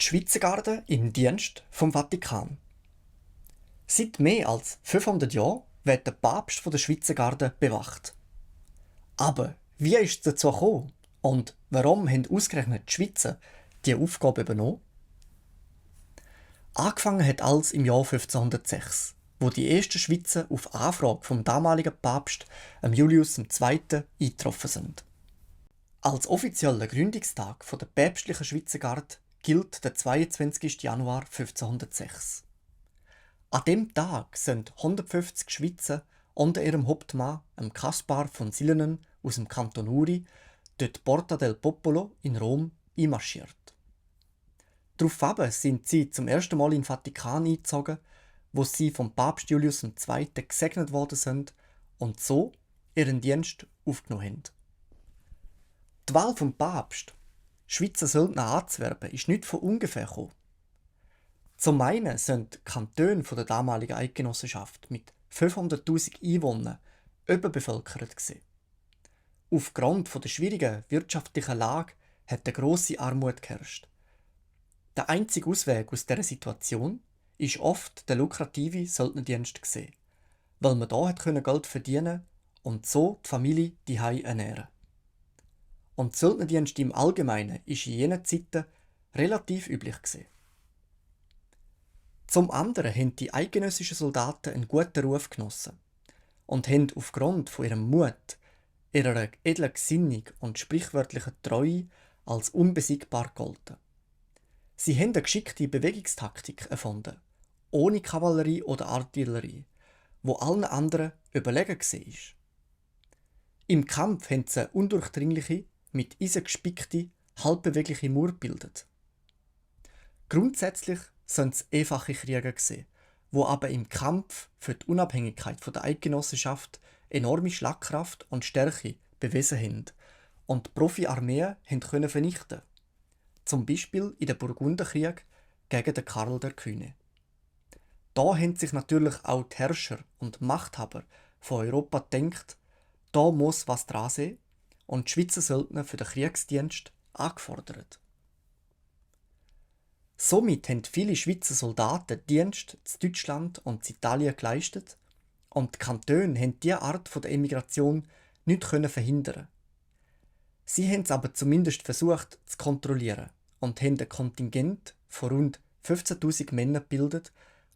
Schweizer Garde im Dienst vom Vatikan. Seit mehr als 500 Jahren wird der Papst von der Schweizer Garde bewacht. Aber wie ist es dazu gekommen? Und warum haben ausgerechnet die Schweizer diese Aufgabe übernommen? Angefangen hat alles im Jahr 1506, wo die ersten Schweizer auf Anfrage vom damaligen Papst Julius II. Eingetroffen sind. Als offizieller Gründungstag der päpstlichen Schweizer Garde gilt der 22. Januar 1506. An dem Tag sind 150 Schweizer unter ihrem Hauptmann, Caspar von Silenen aus dem Kanton Uri, dort Porta del Popolo in Rom einmarschiert. Daraufhin sind sie zum ersten Mal in den Vatikan eingezogen, wo sie vom Papst Julius II. Gesegnet worden sind und so ihren Dienst aufgenommen haben. Die Wahl vom Papst, Schweizer Söldner anzuwerben, ist nicht von ungefähr gekommen. Zum einen sind die Kantone der damaligen Eidgenossenschaft mit 500'000 Einwohnern überbevölkert gewesen. Aufgrund der schwierigen wirtschaftlichen Lage hat eine grosse Armut geherrscht. Der einzige Ausweg aus dieser Situation ist oft der lukrative Söldnerdienst gewesen, weil man da Geld verdienen und so die Familie daheim ernähren. Und der Söldnerdienst im Allgemeinen ist in jenen Zeiten relativ üblich gewesen. Zum anderen haben die eidgenössischen Soldaten einen guten Ruf genossen und haben aufgrund von ihrem Mut, ihrer edlen Gesinnung und sprichwörtlichen Treue als unbesiegbar gegolten. Sie haben eine geschickte Bewegungstaktik erfunden, ohne Kavallerie oder Artillerie, wo allen anderen überlegen war. Im Kampf haben sie eine undurchdringliche, mit Eisen gespickte, halbbewegliche Mauer gebildet. Grundsätzlich sind es einfache Krieger gewesen, wo aber im Kampf für die Unabhängigkeit der Eidgenossenschaft enorme Schlagkraft und Stärke bewiesen haben und die Profi-Armeen können vernichten. Zum Beispiel in den Burgunderkrieg gegen den Karl der Kühne. Da haben sich natürlich auch die Herrscher und Machthaber von Europa gedacht, da muss was dran sein, und die Schweizer Söldner für den Kriegsdienst angefordert. Somit haben viele Schweizer Soldaten Dienst in Deutschland und in Italien geleistet und die Kantone haben diese Art der Emigration nicht verhindern. Sie haben es aber zumindest versucht zu kontrollieren und haben ein Kontingent von rund 15'000 Männern gebildet,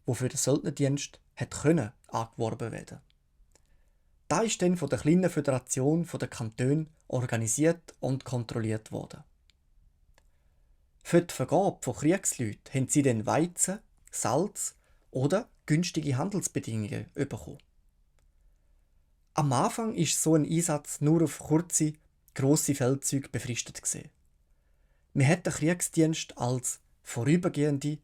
die für den Söldnerdienst angeworben werden. Da ist dann von der kleinen Föderation der Kantone organisiert und kontrolliert worden. Für die Vergabe von Kriegsleuten haben sie dann Weizen, Salz oder günstige Handelsbedingungen bekommen. Am Anfang war so ein Einsatz nur auf kurze, grosse Feldzüge befristet gewesen. Man hat den Kriegsdienst als vorübergehende,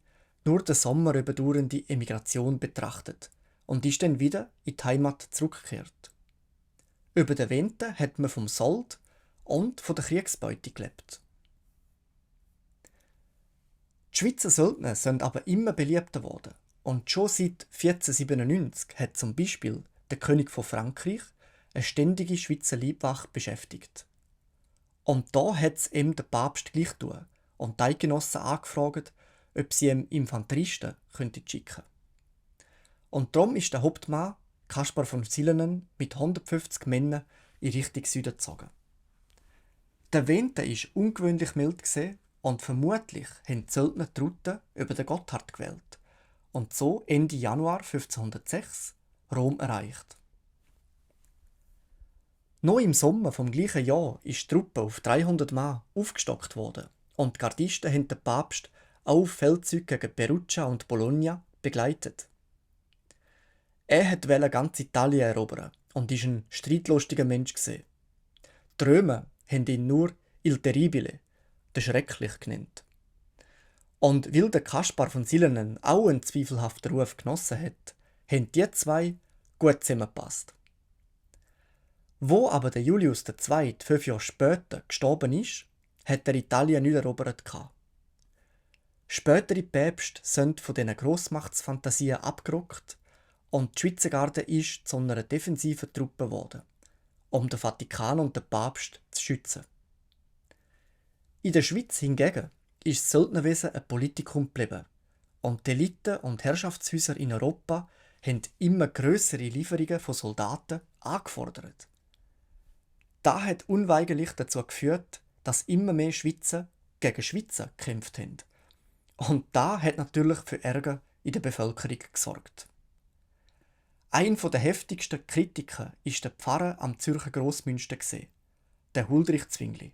nur den Sommer überdauernde Emigration betrachtet und ist dann wieder in die Heimat zurückgekehrt. Über den Winter hat man vom Sold und von der Kriegsbeute gelebt. Die Schweizer Söldner sind aber immer beliebter geworden und schon seit 1497 hat zum Beispiel der König von Frankreich eine ständige Schweizer Leibwache beschäftigt. Und da hat es ihm der Papst gleich tun und die Eidgenossen angefragt, ob sie ihm Infanteristen schicken könnten. Und darum ist der Hauptmann, Caspar von Silenen, mit 150 Männern in Richtung Süden gezogen. Der Winter war ungewöhnlich mild und vermutlich haben die Söldner die Route über den Gotthard gewählt und so Ende Januar 1506 Rom erreicht. Noch im Sommer vom gleichen Jahr ist die Truppe auf 300 Mann aufgestockt worden und die Gardisten haben den Papst auch auf Feldzüge gegen Perugia und Bologna begleitet. Er wollte ganz Italien erobern und war ein streitlustiger Mensch. Die Römer haben ihn nur Il Terribile, der Schrecklich, genannt. Und weil der Caspar von Silenen auch einen zweifelhaften Ruf genossen hat, haben die zwei gut zusammengepasst. Wo aber der Julius II. 5 Jahre später gestorben ist, hat er Italien nicht erobert. Spätere Päpste sind von diesen Grossmachtsfantasien abgerückt und die Schweizer Garde ist zu einer defensiven Truppe geworden, um den Vatikan und den Papst zu schützen. In der Schweiz hingegen ist das Söldnerwesen ein Politikum geblieben. Und die Eliten und Herrschaftshäuser in Europa haben immer grössere Lieferungen von Soldaten angefordert. Das hat unweigerlich dazu geführt, dass immer mehr Schweizer gegen Schweizer gekämpft haben. Und da hat natürlich für Ärger in der Bevölkerung gesorgt. Ein der heftigsten Kritiker ist der Pfarrer am Zürcher Grossmünster, der Huldrych Zwingli.